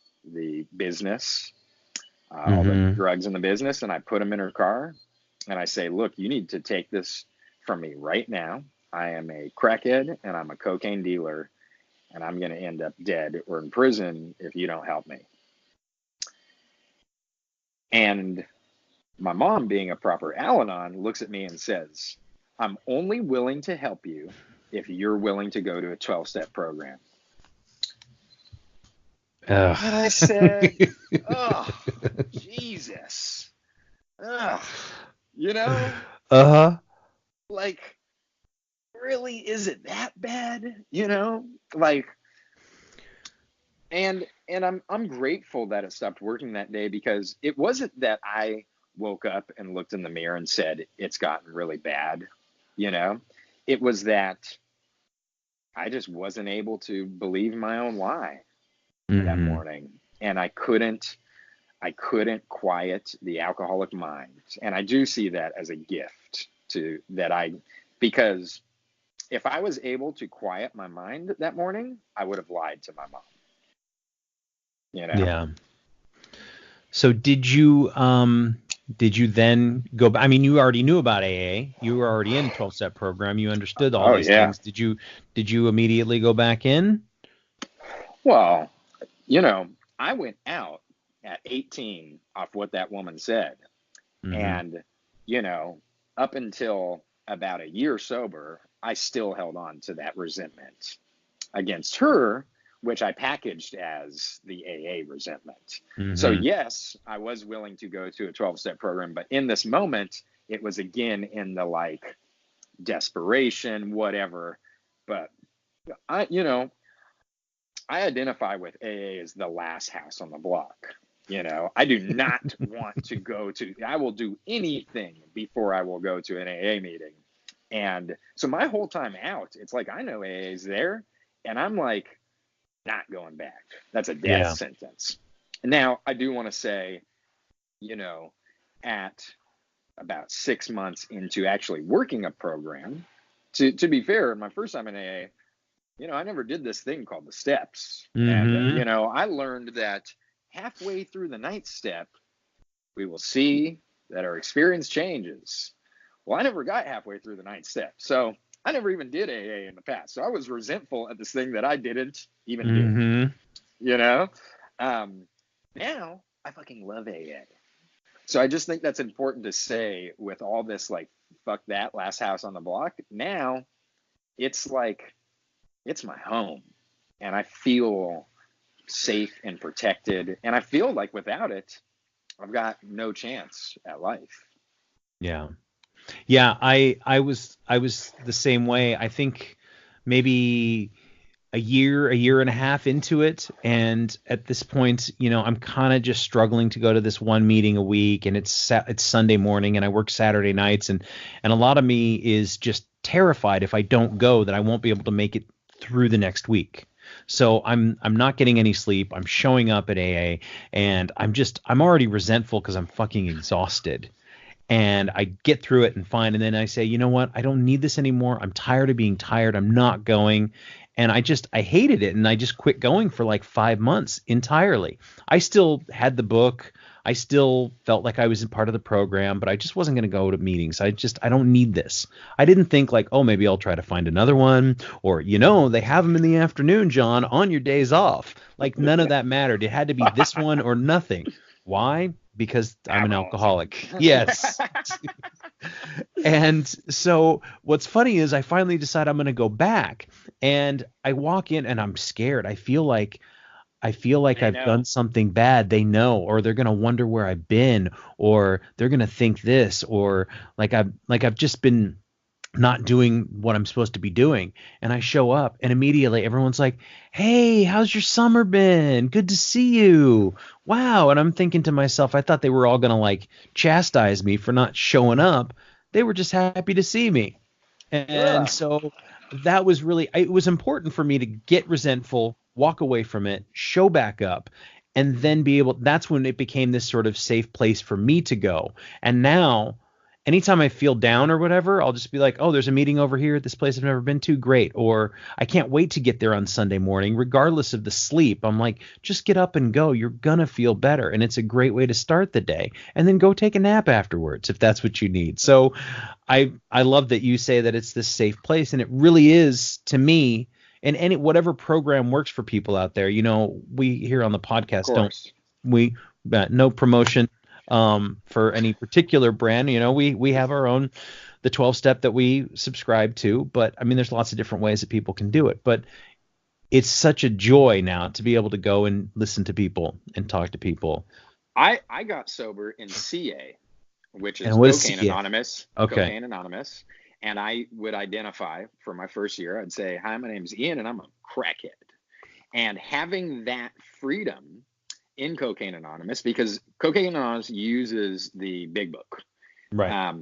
business, all the Mm-hmm. drugs in the business, and I put them in her car, and I say, look, you need to take this from me right now. I am a crackhead and I'm a cocaine dealer, and I'm going to end up dead or in prison if you don't help me. And my mom, being a proper Al-Anon, looks at me and says, I'm only willing to help you if you're willing to go to a 12-step program. Ugh. And I said, oh, Jesus. Ugh. You know? Uh-huh. Like, really, is it that bad? You know? Like, and I'm grateful that it stopped working that day, because it wasn't that I woke up and looked in the mirror and said, it's gotten really bad. You know? It was that I just wasn't able to believe my own lie that Mm-hmm. morning. And I couldn't quiet the alcoholic mind. And I do see that as a gift because if I was able to quiet my mind that morning, I would have lied to my mom. You know? Yeah. So did you then go back? I mean, you already knew about AA. You were already in 12-step program. You understood all Oh, these yeah. things. Did you immediately go back in? Well, I went out at 18 off what that woman said. Mm-hmm. And, up until about a year sober, I still held on to that resentment against her, which I packaged as the AA resentment. Mm-hmm. So yes, I was willing to go to a 12-step program, but in this moment, it was again in the like desperation, whatever. But I identify with AA as the last house on the block. I do not want to I will do anything before I will go to an AA meeting. And so my whole time out, it's like, I know AA is there, and I'm like, not going back. That's a death sentence. Now, I do want to say, at about 6 months into actually working a program, to be fair, my first time in AA, I never did this thing called the steps. Mm-hmm. And, I learned that halfway through the 9th step, we will see that our experience changes. Well, I never got halfway through the 9th step. So I never even did AA in the past. So I was resentful at this thing that I didn't even Mm-hmm. do. Now I fucking love AA. So I just think that's important to say with all this, like, fuck that, last house on the block. Now it's like, it's my home, and I feel safe and protected. And I feel like without it, I've got no chance at life. Yeah. Yeah, I was the same way. I think maybe a year and a half into it, and at this point, I'm kind of just struggling to go to this one meeting a week, and it's Sunday morning, and I work Saturday nights, and a lot of me is just terrified if I don't go that I won't be able to make it through the next week. So I'm not getting any sleep. I'm showing up at AA, and I'm already resentful because I'm fucking exhausted. And I get through it and fine. And then I say, you know what? I don't need this anymore. I'm tired of being tired. I'm not going. And I hated it. And I just quit going for like 5 months entirely. I still had the book. I still felt like I was a part of the program, but I just wasn't going to go to meetings. I don't need this. I didn't think like, oh, maybe I'll try to find another one, or, they have them in the afternoon, John, on your days off. Like, none of that mattered. It had to be this one or nothing. Why? Because I'm an alcoholic. Yes. And so what's funny is I finally decide I'm going to go back, and I walk in and I'm scared. I feel like I've done something bad. They know, or they're going to wonder where I've been, or they're going to think this, or like I've just been not doing what I'm supposed to be doing. And I show up, and immediately everyone's like, hey, how's your summer been? Good to see you. Wow. And I'm thinking to myself, I thought they were all going to like chastise me for not showing up. They were just happy to see me. And so that was it was important for me to get resentful, walk away from it, show back up, and then be able, that's when it became this sort of safe place for me to go. And now anytime I feel down or whatever, I'll just be like, oh, there's a meeting over here at this place I've never been to. Great. Or I can't wait to get there on Sunday morning, regardless of the sleep. I'm like, just get up and go. You're going to feel better. And it's a great way to start the day, and then go take a nap afterwards if that's what you need. So I love that you say that it's this safe place. And it really is, to me, and any whatever program works for people out there. We here on the Of podcast don't course. we no promotion for any particular brand. We have our own, the 12 step that we subscribe to, but I mean, there's lots of different ways that people can do it. But it's such a joy now to be able to go and listen to people and talk to people. I got sober in CA, which And is what is CA? Okay. Cocaine Anonymous. And I would identify for my first year, I'd say, hi, my name's Ian and I'm a crackhead. And having that freedom in Cocaine Anonymous, because Cocaine Anonymous uses the big book. Right.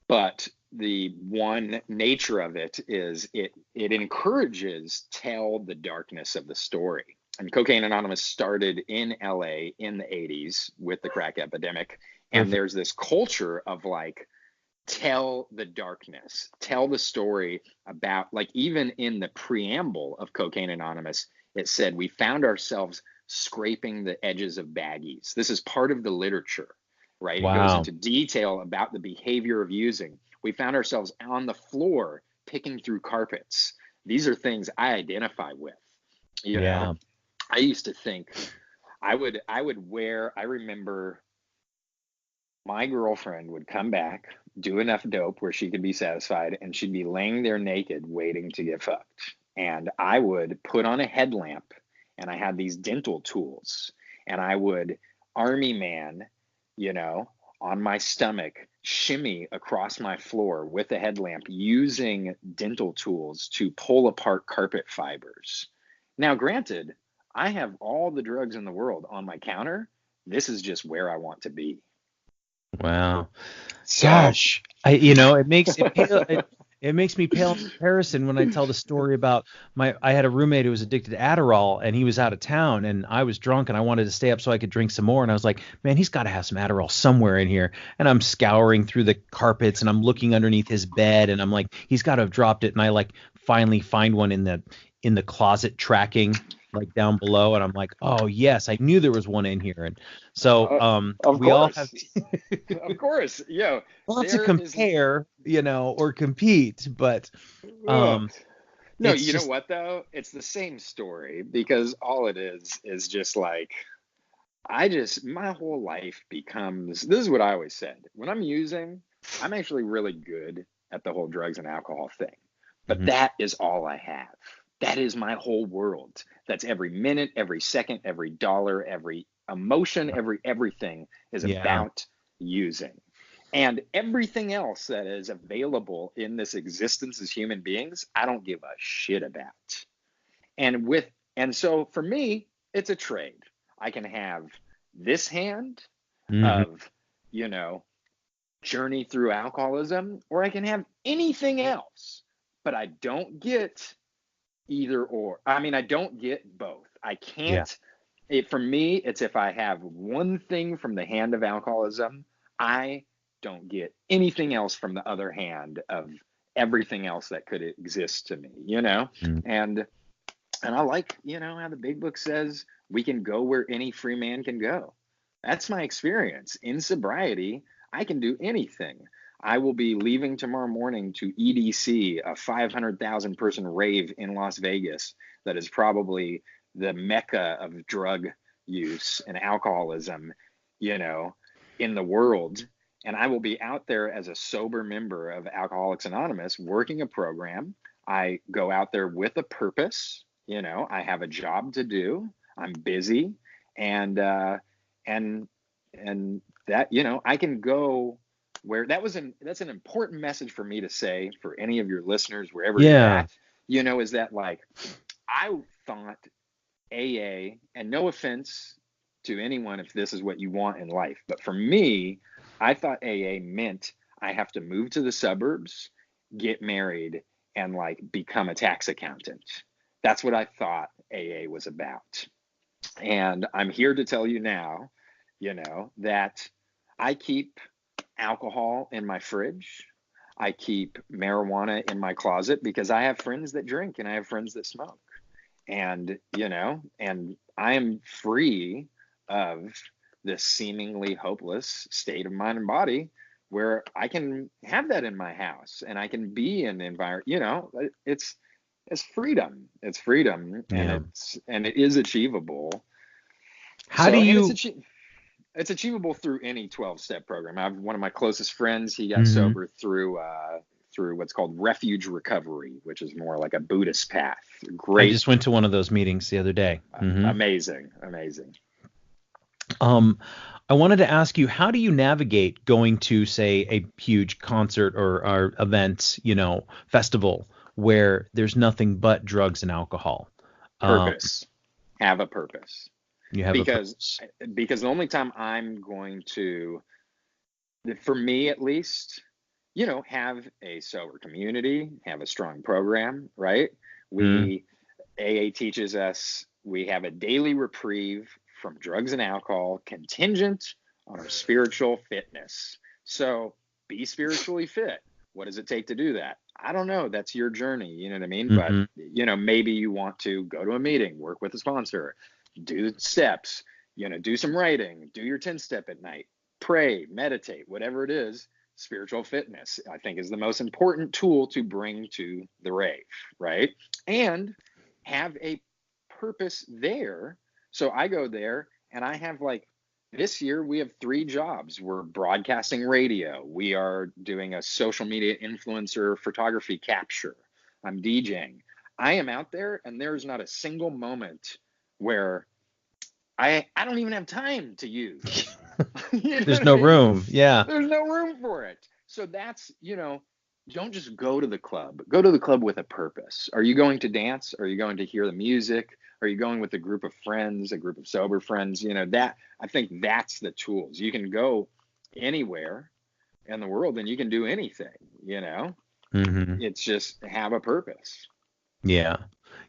But the one nature of it is it encourages tell the darkness of the story. And Cocaine Anonymous started in LA in the 80s with the crack epidemic. And Perfect. there's this culture of like, tell the darkness, tell the story about, like, even in the preamble of Cocaine Anonymous, it said, we found ourselves scraping the edges of baggies. This is part of the literature, right? It goes Wow. into detail about the behavior of using. We found ourselves on the floor picking through carpets. These are things I identify with. Yeah. I used to think I would wear, I remember my girlfriend would come back, do enough dope where she could be satisfied, and she'd be laying there naked waiting to get fucked. And I would put on a headlamp, and I had these dental tools, and I would army man, on my stomach, shimmy across my floor with a headlamp using dental tools to pull apart carpet fibers. Now, granted, I have all the drugs in the world on my counter. This is just where I want to be. Wow. So, Gosh, it makes it pale. It makes me pale in comparison when I tell the story about I had a roommate who was addicted to Adderall, and he was out of town, and I was drunk and I wanted to stay up so I could drink some more. And I was like, man, he's got to have some Adderall somewhere in here. And I'm scouring through the carpets and I'm looking underneath his bed, and I'm like, he's got to have dropped it. And I like finally find one in the closet tracking, like down below, and I'm like, oh yes, I knew there was one in here. And so of we all have course, of course, not to there is. compare, or compete, but Ugh. No, it's you know just, what though? It's the same story, because all it is just like, my whole life becomes, this is what I always said. When I'm using, I'm actually really good at the whole drugs and alcohol thing. But mhm, that is all I have. That is my whole world. That's every minute, every second, every dollar, every emotion, everything is yeah, about using. And everything else that is available in this existence as human beings, I don't give a shit about. And so for me, it's a trade. I can have this hand mhm, of, you know, journey through alcoholism, or I can have anything else, but I don't get either or. I mean, I don't get both. I yeah, can't. For me, it's if I have one thing from the hand of alcoholism, I don't get anything else from the other hand of everything else that could exist to me. mm, And I like, how the big book says we can go where any free man can go. That's my experience. In sobriety, I can do anything. I will be leaving tomorrow morning to EDC, a 500,000 person rave in Las Vegas that is probably the mecca of drug use and alcoholism, in the world. And I will be out there as a sober member of Alcoholics Anonymous working a program. I go out there with a purpose. I have a job to do. I'm busy, and and that, I can go where that's an important message for me to say for any of your listeners, wherever you're yeah, at, is that, like, I thought AA, and no offense to anyone if this is what you want in life, but for me, I thought AA meant I have to move to the suburbs, get married, and like become a tax accountant. That's what I thought AA was about. And I'm here to tell you now, that I keep alcohol in my fridge. I keep marijuana in my closet because I have friends that drink and I have friends that smoke. And, and I am free of this seemingly hopeless state of mind and body where I can have that in my house and I can be in the environment, it's freedom. It's freedom, Yeah. and it is achievable. How do And you? it's achievable through any 12-step program. I have one of my closest friends. He got Mhm. sober through what's called refuge recovery, which is more like a Buddhist path. I Great, just went to one of those meetings the other day. amazing. Um, I wanted to ask you, how do you navigate going to, say, a huge concert or event, festival where there's nothing but drugs and alcohol? Um, Purpose. Have a purpose. you have a Because purpose. the only time I'm going to, for me at least, have a sober community, have a strong program, right? Mm, We AA teaches us we have a daily reprieve from drugs and alcohol contingent on our spiritual fitness. So be spiritually fit. What does it take to do that? I don't know. That's your journey. You know what I mean? But, hmm maybe you want to go to a meeting, work with a sponsor, do steps, do some writing, do your 10-step at night, pray, meditate, whatever it is. Spiritual fitness, I think, is the most important tool to bring to the rave, right? And have a purpose there. So I go there and I have, like, this year we have 3 jobs. We're broadcasting radio. We are doing a social media influencer photography capture. I'm DJing. I am out there and there's not a single moment where I don't even have time to use. You know There's what I no mean? room. Yeah. There's no room for it. So that's, don't just go to the club. Go to the club with a purpose. Are you going to dance? Are you going to hear the music? Are you going with a group of friends, a group of sober friends? That, I think that's the tools. You can go anywhere in the world and you can do anything. hmm It's just have a purpose. Yeah.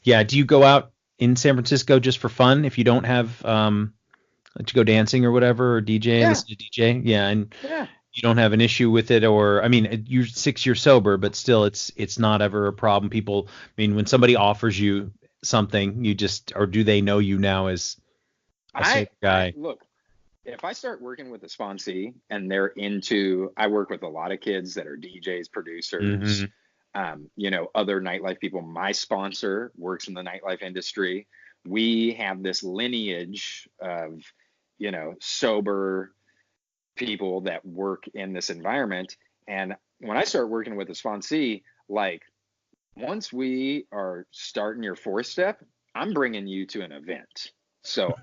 Yeah. Do you go out in San Francisco just for fun if you don't have to go dancing or whatever, or DJ, Yeah. listen to DJ? Yeah, and Yeah. you don't have an issue with it, or I mean, you're 6 years sober, but still, it's not ever a problem. People, I mean, when somebody offers you something, you just, or do they know you now as a I sober I guy? look, if I start working with a sponsee and they're I work with a lot of kids that are DJs, producers, hmm other nightlife people. My sponsor works in the nightlife industry. We have this lineage of, sober people that work in this environment. And when I start working with a sponsee, like, once we are starting your 4th step, I'm bringing you to an event. So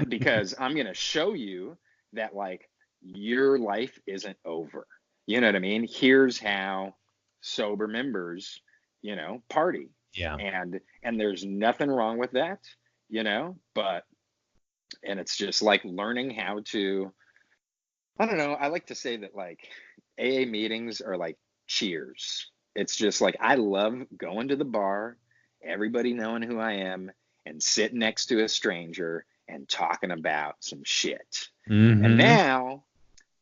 because I'm going to show you that, like, your life isn't over. You know what I mean? Here's how sober members, party. Yeah. And there's nothing wrong with that, but, and it's just like learning how to, I don't know. I like to say that, like, AA meetings are like cheers. It's just like I love going to the bar, everybody knowing who I am, and sitting next to a stranger and talking about some shit. And hmm now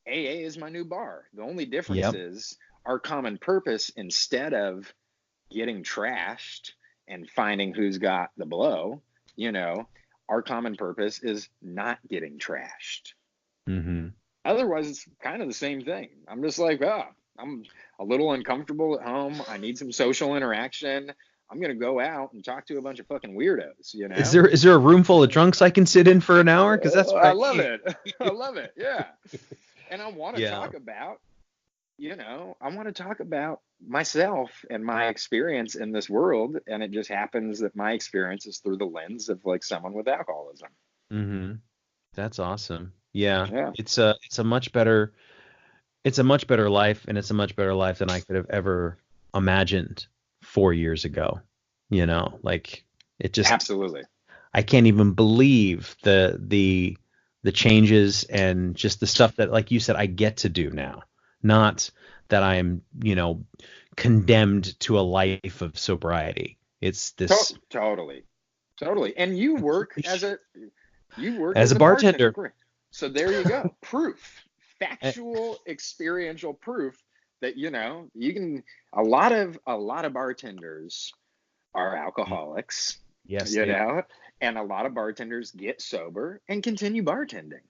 AA is my new bar. The only difference Yep. is our common purpose, instead of getting trashed and finding who's got the blow, our common purpose is not getting trashed. hmm Otherwise, it's kind of the same thing. I'm just like, I'm a little uncomfortable at home. I need some social interaction. I'm gonna go out and talk to a bunch of fucking weirdos, Is there a room full of drunks I can sit in for an hour? Because that's what I I love need. it. I love it. Yeah. And I want to Yeah. talk about, I want to talk about myself and my experience in this world. And it just happens that my experience is through the lens of, like, someone with alcoholism. hmm That's awesome. Yeah. Yeah. It's a much better life, and it's a much better life than I could have ever imagined 4 years ago. Like, it just, Absolutely. I can't even believe the changes and just the stuff that, like you said, I get to do now. Not that I am, condemned to a life of sobriety. It's this. Totally. Totally. And you work as a You worked As as a a bartender bartender. before. So there you go. Proof, Eh, factual, experiential proof that, you can, a lot of bartenders are alcoholics, yes, you they are. know, and a lot of bartenders get sober and continue bartending.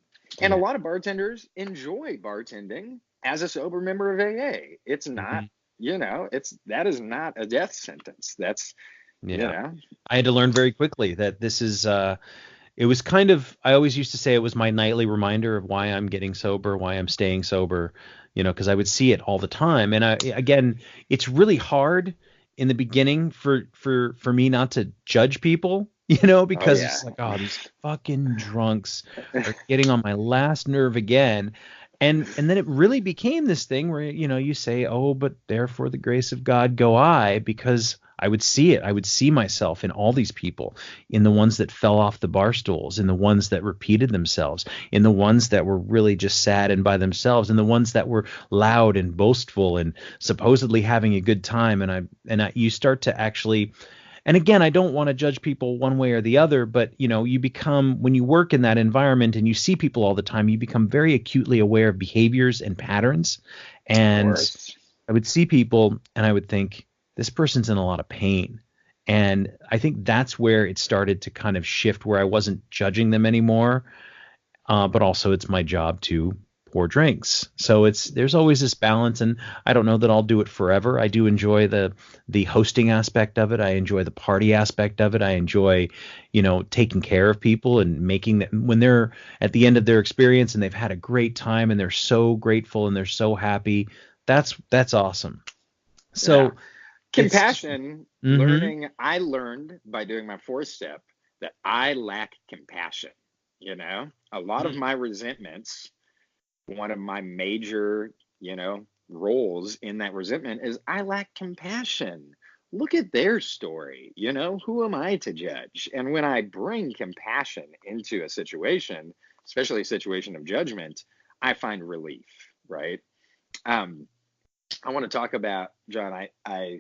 And a Yeah. lot of bartenders enjoy bartending as a sober member of AA. It's not, Mhm. that is not a death sentence. That's, you Yeah. know, I had to learn very quickly that this is it was kind of, I always used to say it was my nightly reminder of why I'm getting sober, why I'm staying sober, because I would see it all the time. And again, it's really hard in the beginning for me not to judge people, oh because yeah. it's like, oh, these fucking drunks are getting on my last nerve again. And then it really became this thing where, you say, oh, but therefore the grace of God go I, because I would see it. I would see myself in all these people, in the ones that fell off the bar stools, in the ones that repeated themselves, in the ones that were really just sad and by themselves, in the ones that were loud and boastful and supposedly having a good time. You start to actually, and again, I don't want to judge people one way or the other, but you become, when you work in that environment and you see people all the time, you become very acutely aware of behaviors and patterns. Of And course. I would see people and I would think, this person's in a lot of pain. And I think that's where it started to kind of shift, where I wasn't judging them anymore. But also it's my job to pour drinks. So there's always this balance, and I don't know that I'll do it forever. I do enjoy the hosting aspect of it. I enjoy the party aspect of it. I enjoy, taking care of people and making them, when they're at the end of their experience and they've had a great time and they're so grateful and they're so happy. That's awesome. Yeah. So it's Compassion, mm-hmm, I learned by doing my fourth step that I lack compassion. A lot of my resentments, one of my major, roles in that resentment is I lack compassion. Look at their story. Who am I to judge? And when I bring compassion into a situation, especially a situation of judgment, I find relief, right? Um, I want to talk about, John. I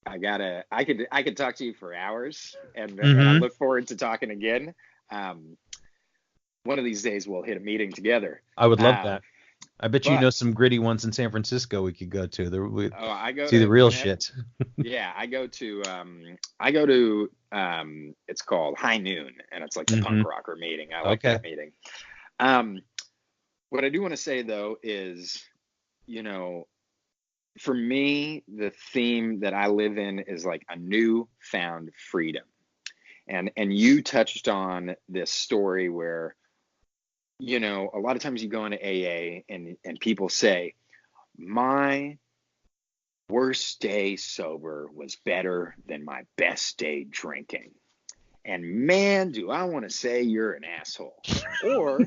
could talk to you for hours, and I mm-hmm. look forward to talking again. Um, One of these days we'll hit a meeting together. I would love Uh, that. I bet you know but some gritty ones in San Francisco we could go to. We I go see the to real whenever. shit. Yeah, I go to it's called High Noon, and it's like the Mm-hmm. punk rocker meeting. I like Okay. that meeting. Um, what I do want to say though is, you know, for me, the theme that I live in is like a newfound freedom. And you touched on this story where, a lot of times you go into AA and people say, my worst day sober was better than my best day drinking. And man, do I want to say you're an asshole. Or,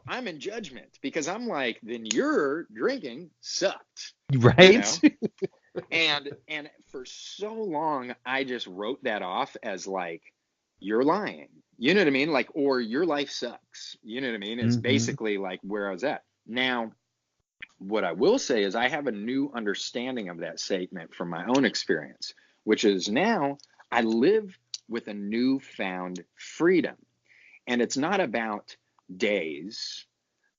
I'm in judgment because I'm like, then your drinking sucked, you Right? know? And for so long I just wrote that off as like, you're lying. You know what I mean? Like, or your life sucks. You know what I mean? It's Mm-hmm. basically like where I was at. Now, what I will say is I have a new understanding of that statement from my own experience, which is now I live with a newfound freedom. And it's not about days,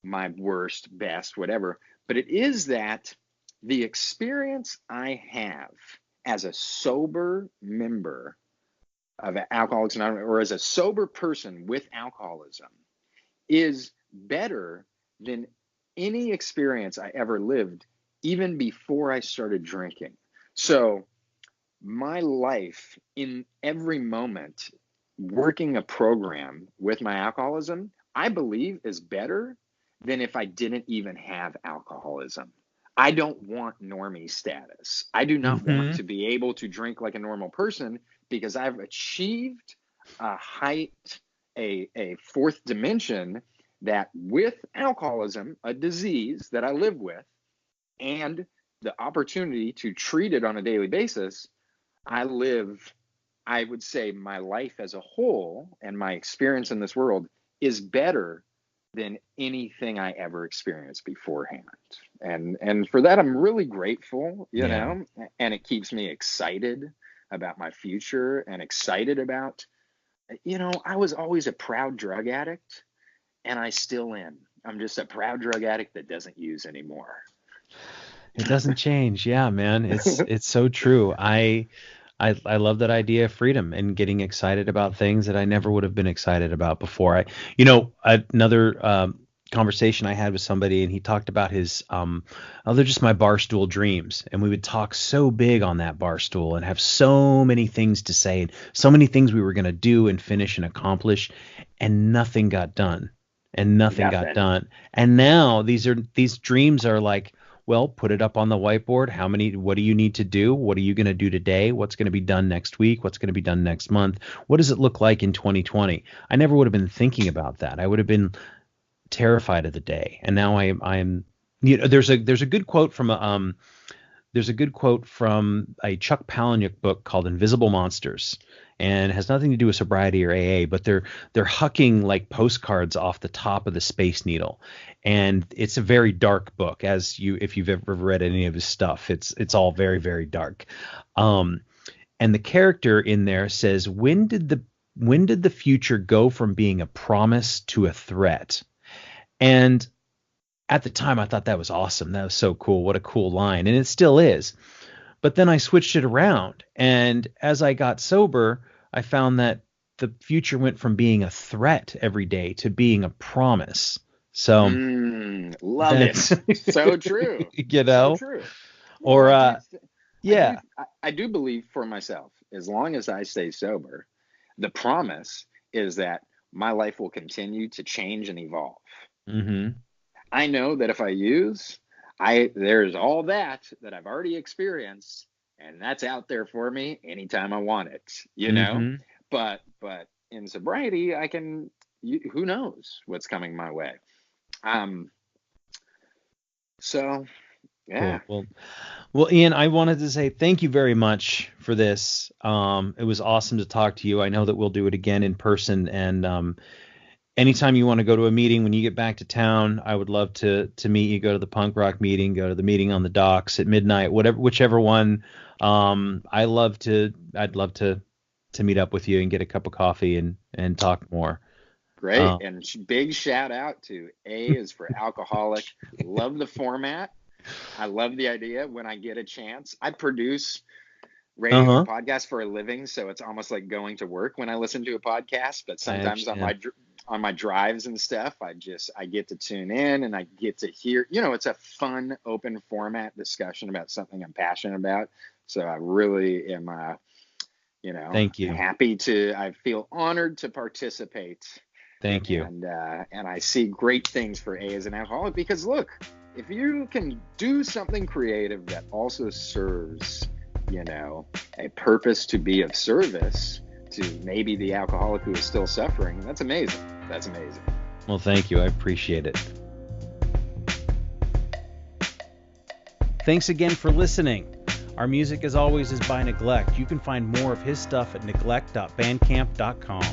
my worst, best, whatever, but it is that the experience I have as a sober member of Alcoholics Anonymous, or as a sober person with alcoholism, is better than any experience I ever lived, even before I started drinking. So, my life in every moment, working a program with my alcoholism, I believe is better than if I didn't even have alcoholism. I don't want normie status. I do not want Mm-hmm. to be able to drink like a normal person because I've achieved a height, a fourth dimension that with alcoholism, a disease that I live with, and the opportunity to treat it on a daily basis, I live, I would say my life as a whole and my experience in this world is better than anything I ever experienced beforehand. And for that I'm really grateful, Yeah. and it keeps me excited about my future and excited about I was always a proud drug addict, and I still am. I'm just a proud drug addict that doesn't use anymore. It doesn't change. Yeah, man. It's so true. I love that idea of freedom and getting excited about things that I never would have been excited about before. Another conversation I had with somebody, and he talked about his they're just my barstool dreams, and we would talk so big on that barstool and have so many things to say and so many things we were going to do and finish and accomplish, and nothing got done. And nothing got done. And now these dreams are like, well, put it up on the whiteboard. What do you need to do? What are you going to do today? What's going to be done next week? What's going to be done next month? What does it look like in 2020? I never would have been thinking about that. I would have been terrified of the day. And now I'm there's a good quote from a Chuck Palahniuk book called Invisible Monsters, and it has nothing to do with sobriety or AA, but they're hucking like postcards off the top of the Space Needle. And it's a very dark book, if you've ever read any of his stuff, it's all very, very dark. And the character in there says, when did the future go from being a promise to a threat? And at the time, I thought that was awesome. That was so cool. What a cool line. And it still is. But then I switched it around. And as I got sober, I found that the future went from being a threat every day to being a promise. So love it. So true. So true. Or I do believe for myself, as long as I stay sober, the promise is that my life will continue to change and evolve. Mm-hmm. I know that if I use, there's all that I've already experienced, and that's out there for me anytime I want it, Mm-hmm. But in sobriety, who knows what's coming my way. So yeah. Cool. Well, Ian, I wanted to say thank you very much for this. It was awesome to talk to you. I know that we'll do it again in person, and anytime you want to go to a meeting when you get back to town, I would love to meet you. Go to the punk rock meeting, go to the meeting on the docks at midnight, whichever one. I'd love to meet up with you and get a cup of coffee and talk more. Great. And big shout out to A is for Alcoholic. Love the format. I love the idea. When I get a chance, I produce radio and podcasts for a living, so it's almost like going to work when I listen to a podcast. But sometimes on my drives and stuff, I get to tune in and I get to hear. It's a fun, open format discussion about something I'm passionate about. So I really am, thank you. I feel honored to participate. Thank you. And I see great things for A as an alcoholic, because look, if you can do something creative that also serves, a purpose to be of service to maybe the alcoholic who is still suffering, that's amazing. That's amazing. Well, thank you. I appreciate it. Thanks again for listening. Our music, as always, is by Neglect. You can find more of his stuff at neglect.bandcamp.com.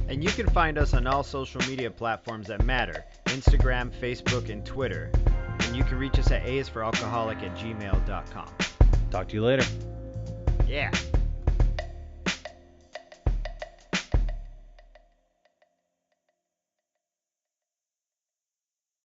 And you can find us on all social media platforms that matter: Instagram, Facebook, and Twitter. And you can reach us at aisforalcoholic@gmail.com. Talk to you later. Yeah.